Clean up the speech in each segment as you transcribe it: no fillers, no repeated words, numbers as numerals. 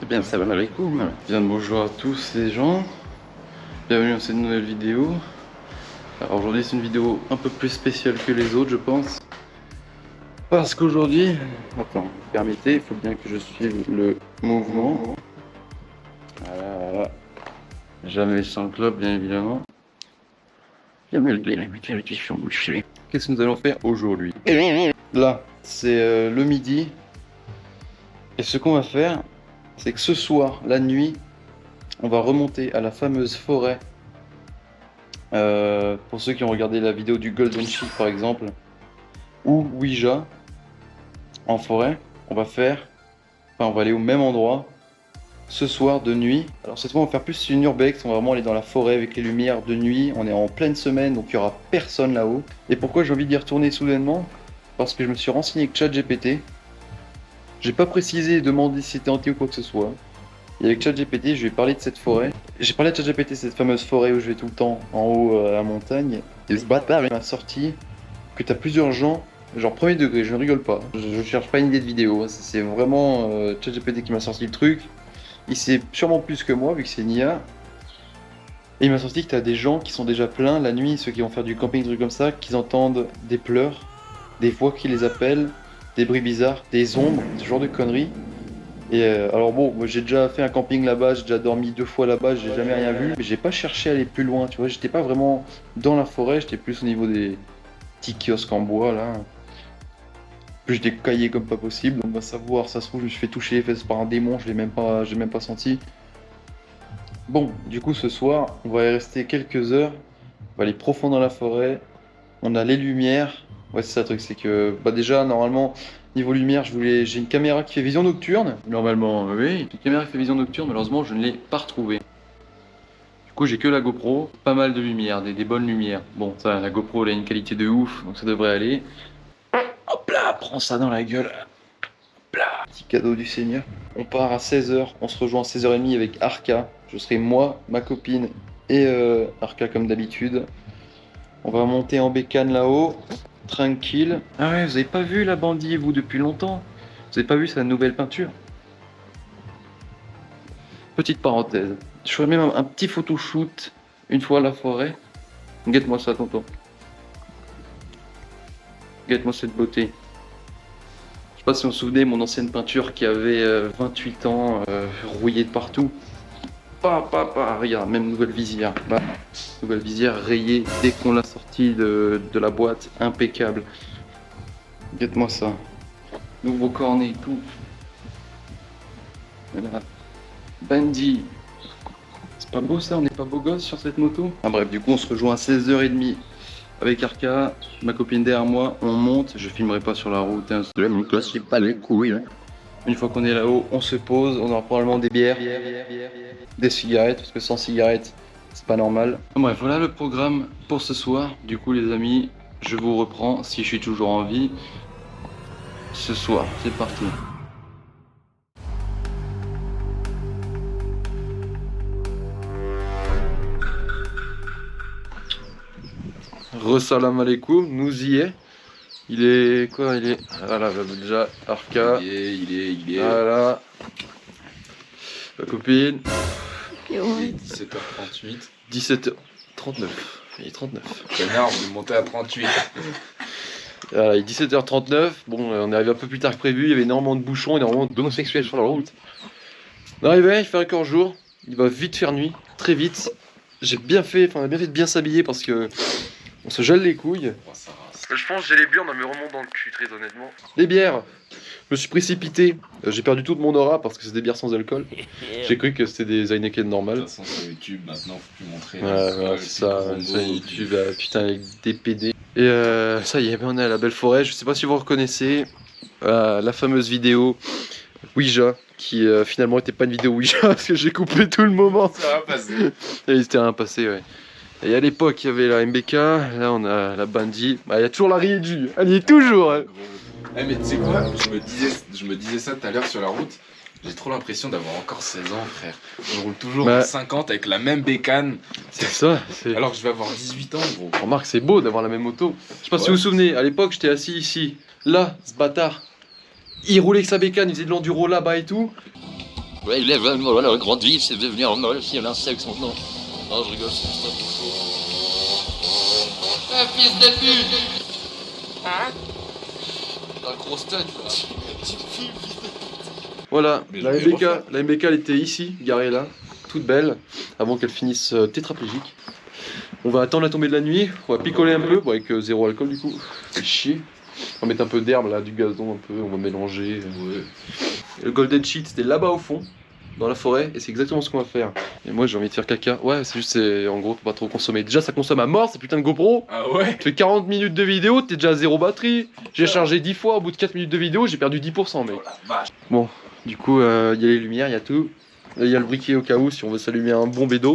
Eh bien, salam alaikum. Bien de bonjour à tous les gens. Bienvenue dans cette nouvelle vidéo. Alors aujourd'hui c'est une vidéo un peu plus spéciale que les autres je pense. Parce qu'aujourd'hui, attends, vous permettez, il faut bien que je suive le mouvement. Voilà. Jamais sans clope bien évidemment. Qu'est-ce que nous allons faire aujourd'hui? Là, c'est le midi. Et ce qu'on va faire, c'est que ce soir, la nuit, on va remonter à la fameuse forêt. Pour ceux qui ont regardé la vidéo du Golden Sheep par exemple, ou Ouija, en forêt, on va aller au même endroit, ce soir de nuit. Alors cette fois on va faire plus une urbex, on va vraiment aller dans la forêt avec les lumières de nuit, on est en pleine semaine donc il n'y aura personne là-haut. Et pourquoi j'ai envie d'y retourner soudainement? Parce que je me suis renseigné avec ChatGPT. J'ai pas précisé et demandé si c'était anti ou quoi que ce soit. Et avec ChatGPT, je lui ai parlé de cette forêt. J'ai parlé de ChatGPT, cette fameuse forêt où je vais tout le temps en haut à la montagne. Et ce bâtard il m'a sorti que t'as plusieurs gens, genre premier degré, je ne rigole pas. Je cherche pas une idée de vidéo, c'est vraiment ChatGPT qui m'a sorti le truc. Il sait sûrement plus que moi vu que c'est une IA. Et il m'a sorti que t'as des gens qui sont déjà pleins la nuit, ceux qui vont faire du camping, des trucs comme ça, qu'ils entendent des pleurs, des voix qui les appellent, des bruits bizarres, des ombres, ce genre de conneries. Et alors bon, moi j'ai déjà fait un camping là-bas, j'ai déjà dormi 2 fois là-bas, j'ai jamais rien vu. Mais j'ai pas cherché à aller plus loin, tu vois, j'étais pas vraiment dans la forêt, j'étais plus au niveau des petits kiosques en bois là. Plus j'étais caillé comme pas possible, on va savoir, ça se trouve je me suis fait toucher les fesses par un démon, je l'ai même pas senti. Bon, du coup ce soir, on va y rester quelques heures, on va aller profond dans la forêt, on a les lumières. Ouais c'est ça le truc, c'est que bah déjà normalement niveau lumière j'ai une caméra qui fait vision nocturne. Normalement oui, une caméra qui fait vision nocturne, malheureusement je ne l'ai pas retrouvée. Du coup j'ai que la GoPro, pas mal de lumière, des bonnes lumières. Bon ça la GoPro elle a une qualité de ouf, donc ça devrait aller. Hop là, prends ça dans la gueule. Hop là, petit cadeau du Seigneur. On part à 16h, on se rejoint à 16h30 avec Arca. Je serai moi, ma copine et Arca comme d'habitude. On va monter en bécane là-haut, tranquille. Ah ouais, vous avez pas vu la bandit, vous, depuis longtemps? Vous avez pas vu sa nouvelle peinture? Petite parenthèse. Je ferai même un petit photoshoot une fois à la forêt. Guette-moi ça, tonton. Guette-moi cette beauté. Je sais pas si vous vous souvenez, mon ancienne peinture qui avait 28 ans, rouillée de partout. Regarde, même nouvelle visière. Bah, nouvelle visière rayée dès qu'on l'a sortie de la boîte, impeccable. Guette-moi ça. Nouveau cornet et tout. Voilà. Bandit. C'est pas beau ça, on n'est pas beau gosse sur cette moto. Ah bref, du coup on se rejoint à 16h30 avec Arca, ma copine derrière moi, on monte, je filmerai pas sur la route, hein. C'est pas les couilles. Hein. Une fois qu'on est là-haut, on se pose, on aura probablement des bières, des cigarettes, parce que sans cigarettes, c'est pas normal. Bref, voilà le programme pour ce soir. Du coup les amis, je vous reprends si je suis toujours en vie. Ce soir, c'est parti. Re-salam alaikum, nous y est. Il est quoi? Il est. Voilà, déjà, Arca. Il est. Voilà. Ma copine. Il est 17h38. 17h39. Il est 39. Connard, on est monté à 38. Voilà, il est 17h39. Bon, on est arrivé un peu plus tard que prévu. Il y avait énormément de bouchons, énormément d'homosexuels sur la route. On est arrivé, il fait encore jour. Il va vite faire nuit, très vite. On a bien fait de bien s'habiller parce que on se gèle les couilles. Oh, ça rase. Je pense que j'ai les burnes, on me remonte dans le cul, très honnêtement. Les bières, je me suis précipité. J'ai perdu toute mon aura parce que c'est des bières sans alcool. J'ai cru que c'était des Heineken De normales. toute façon, sur YouTube, maintenant, faut plus montrer. Ouais, c'est ça, ça, YouTube, putain, avec des PD. Et ça y est, on est à la belle forêt. Je sais pas si vous reconnaissez la fameuse vidéo Ouija, qui finalement était pas une vidéo Ouija parce que j'ai coupé tout le moment. Ça va passer. Et c'était rien passé, ouais. Et à l'époque, il y avait la MBK, là on a la Bandit. Bah, il y a toujours la Rieju, elle y est toujours. Hein. Eh, mais tu sais quoi, je me disais ça tout à l'heure sur la route. J'ai trop l'impression d'avoir encore 16 ans, frère. Je roule toujours en 50 avec la même bécane. C'est ça. Alors que je vais avoir 18 ans, gros. Remarque, c'est beau d'avoir la même moto. Je sais pas si vous vous souvenez, à l'époque, j'étais assis ici. Là, ce bâtard, il roulait avec sa bécane, il faisait de l'enduro là-bas et tout. Ouais, il est vraiment, voilà, la grande vie, c'est devenu normal si elle a un sexe maintenant. Non, je rigole, c'est pas trop chaud. Eh, fils de pute! Hein? T'as une grosse tête, là. Voilà, Mais la je vais MBK elle était ici, garée là, toute belle, avant qu'elle finisse tétraplégique. On va attendre la tombée de la nuit, on va picoler un peu, bon, avec zéro alcool du coup, c'est chier. On va mettre un peu d'herbe là, du gazon un peu, on va mélanger. Ouais. Le golden sheet c'était là-bas au fond, dans la forêt, et c'est exactement ce qu'on va faire. Et moi j'ai envie de faire caca, ouais c'est juste, en gros faut pas trop consommer. Déjà ça consomme à mort, c'est putain de GoPro. Ah ouais? Tu fais 40 minutes de vidéo, t'es déjà à zéro batterie. J'ai chargé 10 fois, au bout de 4 minutes de vidéo, j'ai perdu 10% mec. Oh la vache. Bon, du coup, il y a les lumières, il y a tout. Là, il y a le briquet au cas où, si on veut s'allumer un bon bédo.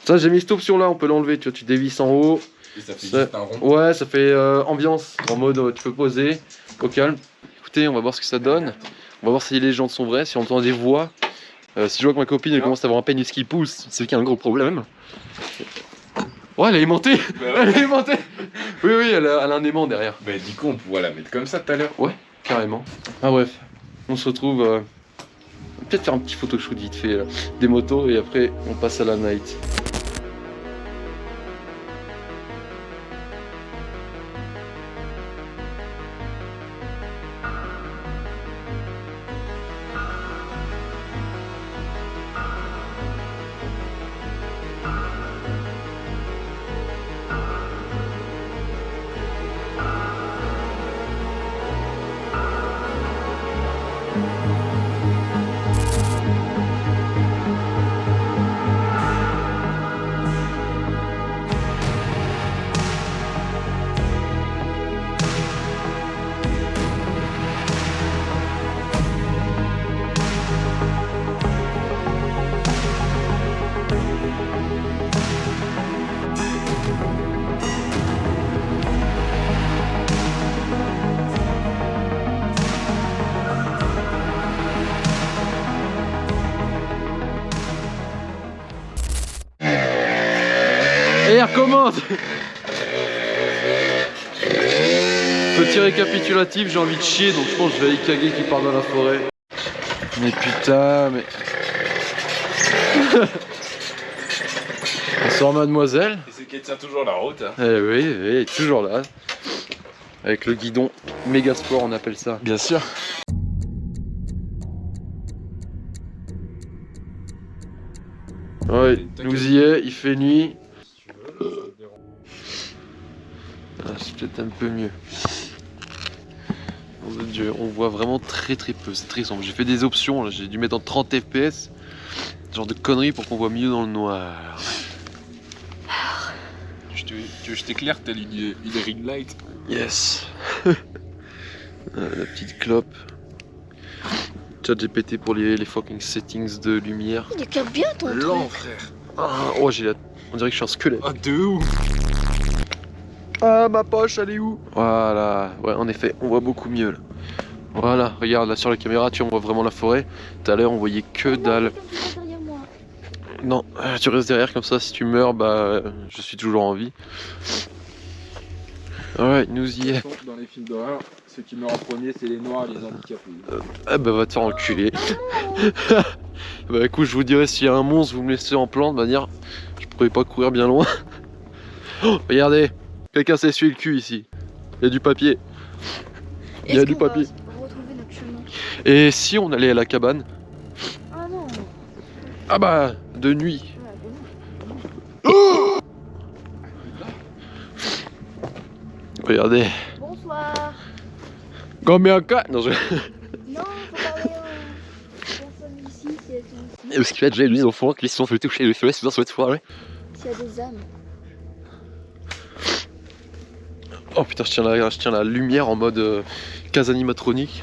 Ça, j'ai mis cette option là, on peut l'enlever, tu vois, tu dévisses en haut. Et ça fait Ça- juste un rond. Ouais, ça fait ambiance, en mode tu peux poser, au calme. Écoutez, on va voir ce que ça donne. On va voir si les légendes sont vraies, si on entend des voix. Si je vois que ma copine elle commence à avoir un pénis qui pousse, c'est qu'il y a un gros problème. Ouais, elle est aimantée. Bah Elle ouais. est aimantée. Oui, oui, elle a un aimant derrière. Bah du coup on pourra la mettre comme ça tout à l'heure. Ouais, carrément. Ah bref, on se retrouve. On va peut-être faire un petit photoshoot vite fait là, des motos et après on passe à la night. Et elle recommence. Petit récapitulatif, j'ai envie de chier donc je pense que je vais aller caguer qui part dans la forêt. Mais putain, mais... Bonsoir mademoiselle. Et c'est qu'elle tient toujours la route. Hein. Eh oui, oui, elle est toujours là. Avec le guidon méga sport on appelle ça. Bien sûr. Ouais, nous y est, il fait nuit. Ah, c'est peut-être un peu mieux. Oh mon Dieu, on voit vraiment très peu, c'est très sombre. J'ai fait des options, j'ai dû mettre en 30 fps. Ce genre de conneries pour qu'on voit mieux dans le noir. Tu veux que je t'éclaire tel une ring light? Yes. La petite clope. ChatGPT pour les fucking settings de lumière. Il éclaire bien ton Lent truc. frère. Ah, oh, on dirait que je suis un squelette. Ah de ouf. Ah, ma poche, elle est où? Voilà, ouais, en effet, on voit beaucoup mieux là. Voilà, regarde là sur la caméra, on voit vraiment la forêt. Tout à l'heure, on voyait que dalle. Derrière moi. Non, tu restes derrière comme ça, si tu meurs, bah, je suis toujours en vie. Ouais, nous y est. Dans les films d'horreur, ceux qui meurent en premier, c'est les noirs et les handicapés. Ah bah, va te faire enculer. Bah, écoute, je vous dirai s'il y a un monstre, vous me laissez en plan de manière. Je pourrais pas courir bien loin. Oh, regardez, quelqu'un s'est essuyé le cul ici. Il y a du papier. Il y a Est-ce du qu'on va papier. retrouver notre chemin? Et si on allait à la cabane? Ah non. Ah bah, de nuit. Ouais, bon. Regardez. Bonsoir. Combien de cas? Non, je... Non, faut parler aux personnes ici, si elles sont ici. Parce qu'il y a déjà des enfants qui se sont fait toucher les fesses dans cette soirée. S'il y a des âmes. Oh putain, je tiens la lumière en mode case animatronique.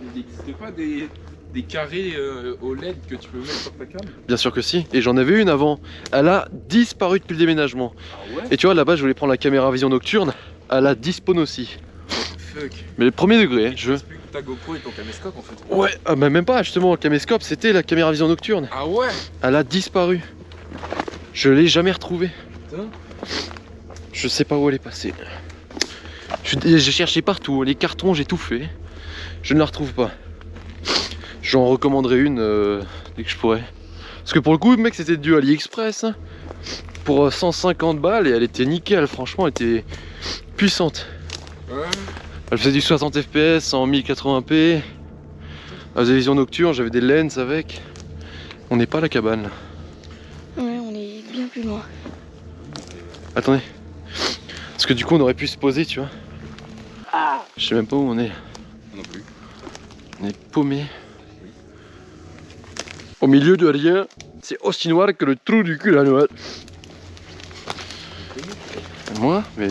Il n'existe pas des carrés OLED que tu peux mettre sur ta cam? Bien sûr que si, et j'en avais une avant. Elle a disparu depuis le déménagement. Ah ouais? Et tu vois, là-bas, je voulais prendre la caméra vision nocturne. Elle a dispawn aussi. Fuck. Mais le premier degré, hein, je... C'est plus que ta GoPro et ton caméscope en fait. Ouais, ah bah même pas, justement, le caméscope, c'était la caméra vision nocturne. Ah ouais? Elle a disparu. Je l'ai jamais retrouvée. Putain. Je sais pas où elle est passée. J'ai cherché partout, les cartons, j'ai tout fait. Je ne la retrouve pas. J'en recommanderai une dès que je pourrai. Parce que pour le coup, mec, c'était du AliExpress. Hein, pour 150 balles et elle était nickel, franchement, elle était puissante. Ouais. Elle faisait du 60 fps en 1080p. Elle faisait vision nocturne, j'avais des lens avec. On n'est pas à la cabane là. Ouais, on est bien plus loin. Attendez. Parce que du coup, on aurait pu se poser, tu vois. Je sais même pas où on est. Non plus. On est paumé. Au milieu de rien, c'est aussi noir que le trou du cul à noix. Moi, mais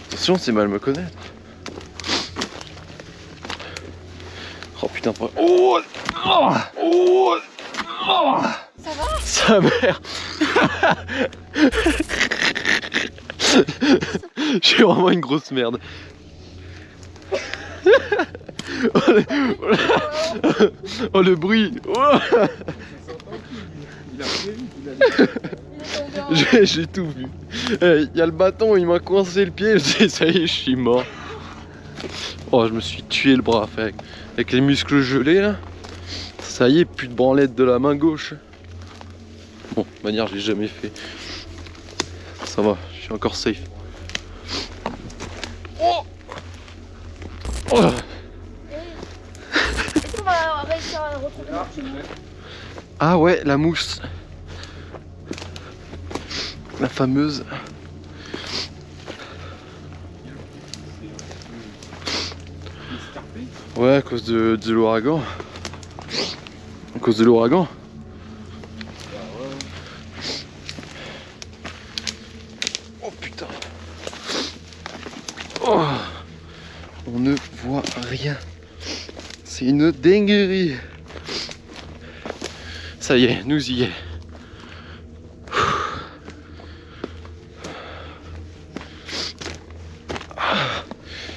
attention, c'est mal me connaître. Oh putain, oh, oh, oh, oh. Ça va? Sa mère. J'ai vraiment une grosse merde. Oh le bruit. Oh. Il a prévu, il a J'ai tout vu. Il y a le bâton, il m'a coincé le pied, ça y est, je suis mort. Oh, je me suis tué le bras avec les muscles gelés là. Ça y est, plus de branlette de la main gauche. Bon, de manière, je l'ai jamais fait. Ça va, je suis encore safe. Oh, oh. Est-ce qu'on va réussir à retrouver notre chemin? Ah ouais, la mousse. La fameuse. Ouais, à cause de l'ouragan. À cause de l'ouragan. Oh putain. Oh. On ne voit rien. C'est une dinguerie. Ça y est, nous y est.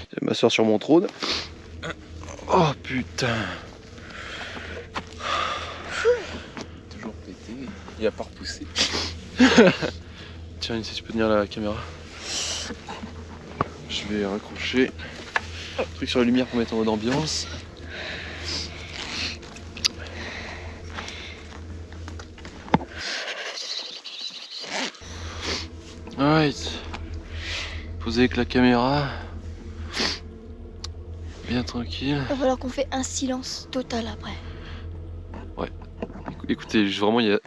Je vais m'asseoir sur mon trône. Oh putain. toujours pété. Il a pas repoussé. Tiens, si tu peux tenir la caméra. Je vais raccrocher. Truc sur la lumière pour mettre en mode ambiance. Alright. Poser avec la caméra. Bien tranquille. Il va falloir qu'on fait un silence total après. Écoutez, vraiment, il y a...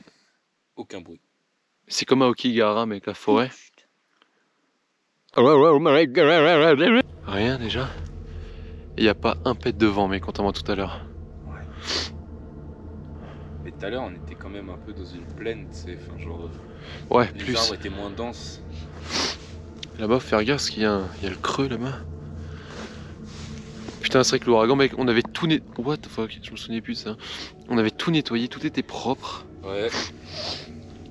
Aucun bruit. c'est comme à Okigahara, mais avec la forêt. Rien déjà. Il n'y a pas un pet de vent, mais contrairement à tout à l'heure. Mais tout à l'heure, on était quand même un peu dans une plaine, tu sais. Enfin, genre, Ouais, les plus. arbres étaient moins denses. Là-bas, faut faire gaffe parce qu'il y a le creux là-bas. Putain, c'est vrai que l'ouragan, mec, on avait tout nettoyé. What the fuck, je me souvenais plus de ça. On avait tout nettoyé, tout était propre. Ouais.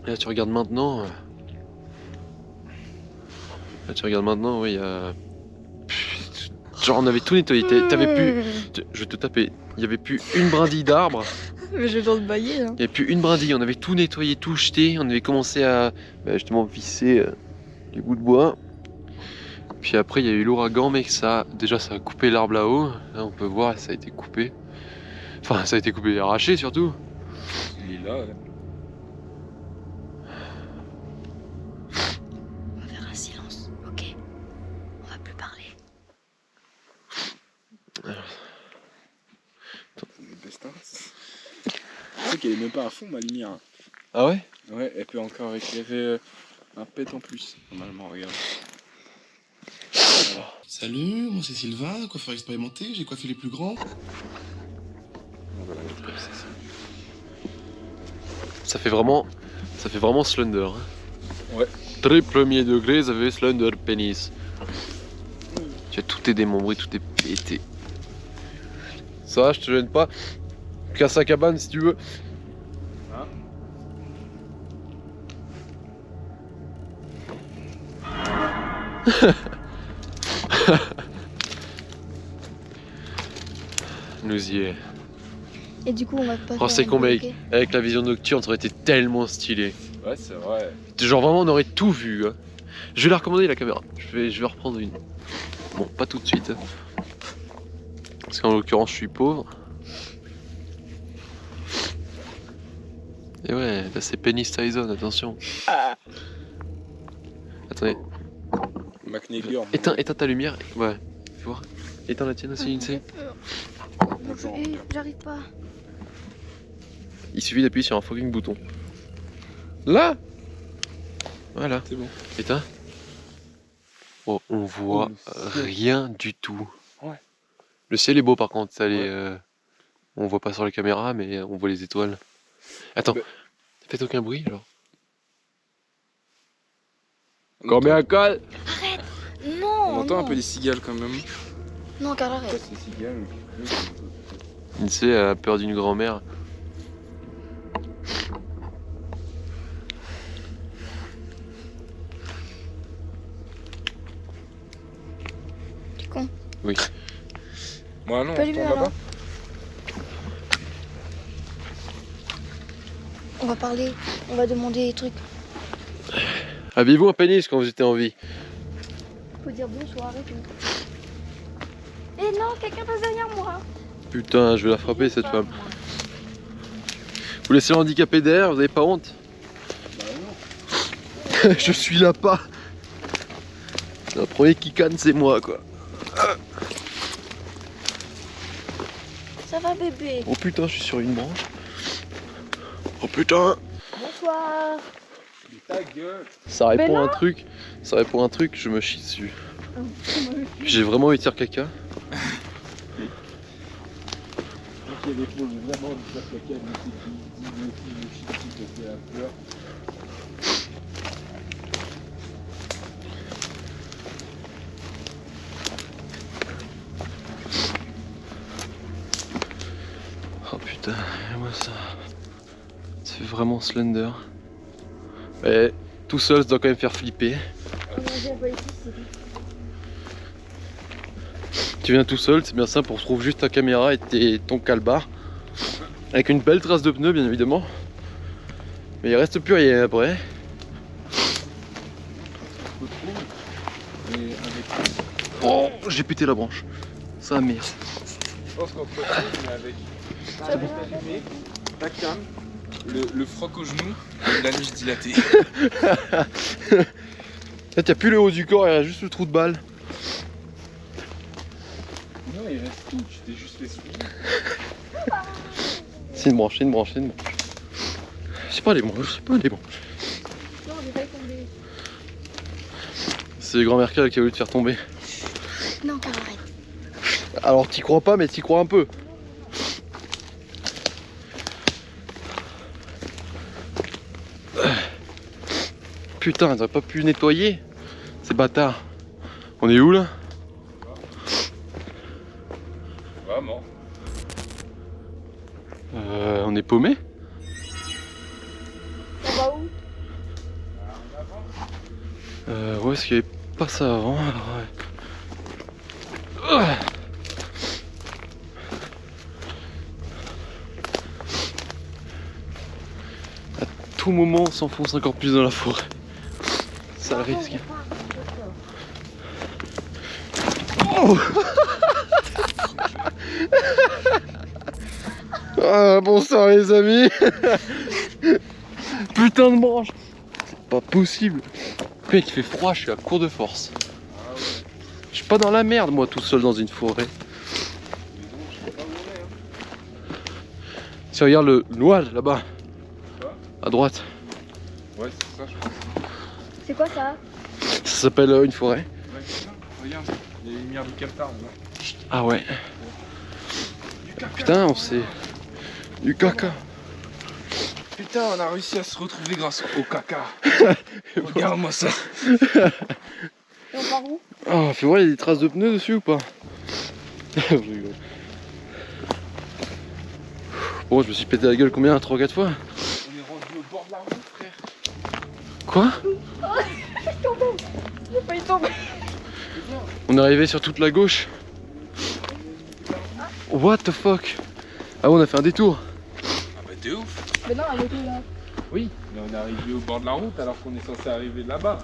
Et là, tu regardes maintenant. Là, tu regardes maintenant, oui, il y a. Genre, on avait tout nettoyé. T'avais plus. Je vais te taper. Il y avait plus une brindille d'arbre. Mais je dois le bailler là. Il n'y avait plus une brindille. On avait tout nettoyé, tout jeté. On avait commencé à justement visser les bouts de bois. Puis après, il y a eu l'ouragan, mec. Déjà, ça a coupé l'arbre là-haut. Là, on peut voir, ça a été coupé. Enfin, ça a été coupé, arraché surtout. Il est là, ouais. On va faire un silence, ok? On va plus parler. Le destin. Tu sais qu'elle est même pas à fond, ma lumière. Ah ouais? Ouais, elle peut encore éclairer un pet en plus. Normalement, regarde. Voilà. Salut, moi c'est Sylvain, coiffeur expérimenté, j'ai coiffé les plus grands. Voilà, comme ça, Ça fait vraiment slender. Hein. Ouais. Très premier degré, ça fait slender pénis. Tu as tout est démembré, tout est pété. Ça va, je te gêne pas. Casse la cabane si tu veux. Hein? Nous y est. Et du coup, on va pas. Oh, faire c'est un con, mec. bloqué. Avec la vision nocturne, ça aurait été tellement stylé. Ouais, c'est vrai. Genre vraiment, on aurait tout vu. Hein. Je vais la recommander la caméra. Je vais reprendre une. Bon, pas tout de suite. Hein. Parce qu'en l'occurrence, je suis pauvre. Et ouais, là c'est Penny Tyson, attention. Attendez, McNeilor. éteins ta lumière. Ouais, fais voir. Éteins la tienne aussi, Lindsay. J'arrive pas. Il suffit d'appuyer sur un fucking bouton. Là. Voilà. C'est bon. Éteins. Oh, on voit rien du tout. Ouais. Le ciel est beau par contre, ça on voit pas sur les caméras mais on voit les étoiles. Attends, faites aucun bruit genre. Combien à col? Non. On entend un non. peu les cigales quand même. Non, car arrête. C'est cigales. Lindsay a peur d'une grand-mère. T'es con. Oui. Moi non, Pas on lui, tourne alors. là-bas. On va parler. On va demander des trucs. Aviez-vous un pénis quand vous étiez en vie? Faut dire bonsoir et tout. Eh non, quelqu'un passe derrière moi. Putain, je vais la frapper cette femme. Vous laissez handicapé derrière, vous avez pas honte? Je suis là pas. Le premier qui canne c'est moi quoi. Ça va, bébé? Oh putain, je suis sur une branche. Oh putain. Bonsoir. Ta gueule. Ça répond Mais à un non. truc. Ça répond à un truc, je me chie dessus. J'ai vraiment envie de faire caca. Oh putain, moi ça. Ça fait vraiment slender. Et tout seul, ça doit quand même faire flipper. Tu viens tout seul, c'est bien simple, on retrouve juste ta caméra et ton calbar. Avec une belle trace de pneu bien évidemment. Mais il reste plus rien après. Oh, j'ai pété la branche. Ça merde. Je pense qu'on peut mais avec la bouche allumée, la cam, le froc au genou et la nuit dilatée. Là, t'as plus le haut du corps, il y a juste le trou de balle. Non, il reste tout, tu t'es juste fait souiller. C'est une branche, c'est une branche, c'est une branche. C'est pas les branches, c'est pas les branches. Non, j'ai pas tombé. C'est le grand Mercal qui a voulu te faire tomber. Non, car arrête. Alors t'y crois pas, mais t'y crois un peu. Putain, t'aurais pas pu nettoyer ces bâtards. On est où là? Vraiment. On est paumé? On va où? Ouais, est-ce qu'il y avait pas ça avant? Alors, ouais. À tout moment, on s'enfonce encore plus dans la forêt. Ça le risque. Oh ah, bonsoir les amis. Putain de branche. C'est pas possible. Mec, il fait froid, je suis à court de force. Je suis pas dans la merde moi tout seul dans une forêt. Si regarde le noir là-bas. À droite. Ouais, c'est ça, je pense. C'est quoi ça? Ça s'appelle une forêt. Ouais, c'est ça. Regarde, les lumières du Qatar. Là. Ah ouais. Putain, on s'est... Du caca. Putain, on a réussi à se retrouver grâce au caca. Regarde-moi ça. Et on part où? Oh, fais voir, il y a des traces de pneus dessus ou pas? Je rigole. Bon, je me suis pété la gueule combien? 3-4 fois? On est rendu au bord de la route, frère. Quoi? J'ai failli tomber. On est arrivé sur toute la gauche. What the fuck? Ah ouais, on a fait un détour. Ah bah de ouf. Mais non, elle était là. Oui, mais on est arrivé au bord de la route alors qu'on est censé arriver là-bas.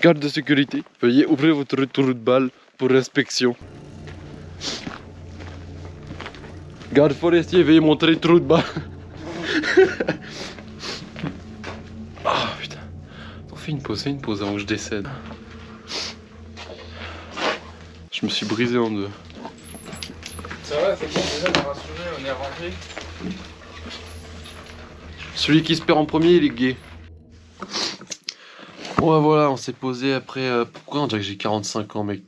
Garde de sécurité, veuillez ouvrir votre trou de balle pour inspection. Garde forestier, veuillez montrer le trou de balle. Ah putain. On fait une pause avant que je décède. Je me suis brisé en deux. Ça va, c'est bon, déjà, on est rassuré, on est rangé. Celui qui se perd en premier, il est gay. Bon bah voilà, on s'est posé après... pourquoi on dirait que j'ai 45 ans, mec?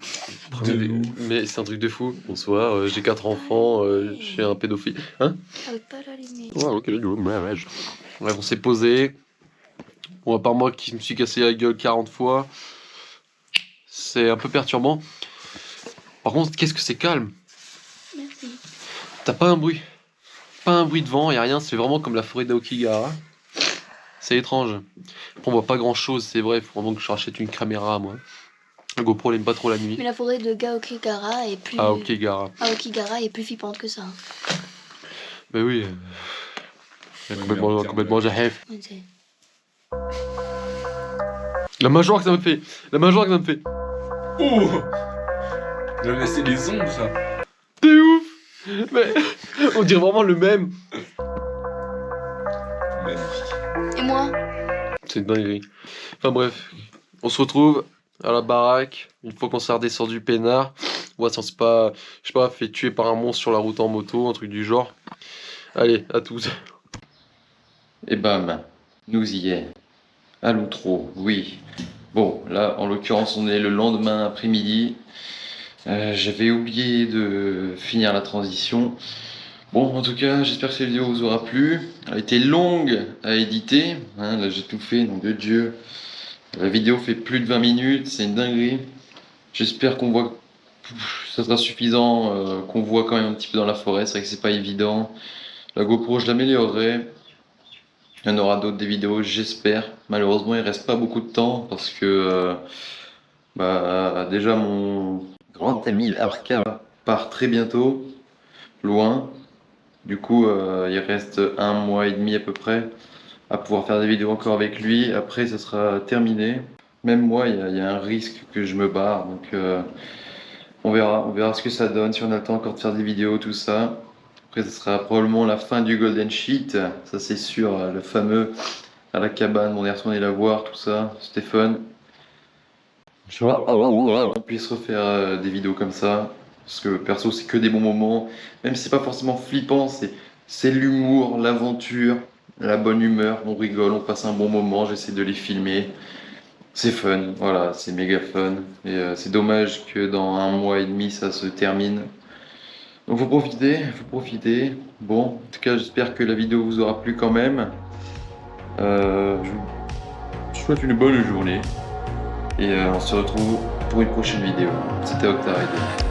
Mais c'est un truc de fou. Bonsoir, j'ai 4 enfants, je suis un pédophile. Hein? Avec pas la limite. Ouais, ok, bref, on s'est posé. Bon, à part moi qui me suis cassé la gueule 40 fois. C'est un peu perturbant. Par contre, qu'est-ce que c'est calme. Merci. T'as pas un bruit. Pas un bruit de vent, y'a rien, c'est vraiment comme la forêt d'Aokigahara. C'est étrange. Après, on voit pas grand chose, c'est vrai, il faut vraiment que je rachète une caméra, moi. Le GoPro, elle aime pas trop la nuit. Mais la forêt de Gaokigahara est plus. Aokigahara. Aokigahara est plus flippante que ça. Bah oui. Complètement jahef. Ouais, c'est- La mâchoire que ça me fait. La mâchoire que ça me fait. Ouh. C'est les ongles, ça. T'es ouf. Mais on dirait vraiment le même. Magnifique. Et moi? C'est une dinguerie. Enfin bref, on se retrouve à la baraque une fois qu'on s'est redescendu peinard. Ouais, ça on s'est pas, je sais pas, fait tuer par un monstre sur la route en moto, un truc du genre. Allez, à tous. Et bam, nous y est. À l'outro, oui. Bon, là, en l'occurrence, on est le lendemain après-midi. J'avais oublié de finir la transition. Bon, en tout cas, j'espère que cette vidéo vous aura plu. Elle a été longue à éditer. Hein, là, j'ai tout fait, nom de Dieu. La vidéo fait plus de 20 minutes, c'est une dinguerie. J'espère qu'on voit... Ça sera suffisant, qu'on voit quand même un petit peu dans la forêt. C'est vrai que c'est pas évident. La GoPro, je l'améliorerai. Il y en aura d'autres des vidéos, j'espère. Malheureusement, il reste pas beaucoup de temps parce que déjà mon grand ami Arca part très bientôt, loin. Du coup, il reste 1 mois et demi à peu près à pouvoir faire des vidéos encore avec lui. Après, ça sera terminé. Même moi, il y a un risque que je me barre. Donc, on verra ce que ça donne, si on a le temps encore de faire des vidéos, tout ça. Après, ce sera probablement la fin du Golden Sheet, ça c'est sûr, le fameux à la cabane, on est retourné la voir, tout ça, c'était fun. On puisse refaire des vidéos comme ça, parce que perso c'est que des bons moments, même si c'est pas forcément flippant, c'est l'humour, l'aventure, la bonne humeur, on rigole, on passe un bon moment, j'essaie de les filmer. C'est fun, voilà, c'est méga fun, et c'est dommage que dans 1 mois et demi ça se termine. Donc faut profiter. Bon, en tout cas j'espère que la vidéo vous aura plu quand même. Je vous souhaite une bonne journée. Et on se retrouve pour une prochaine vidéo. C'était Octarider.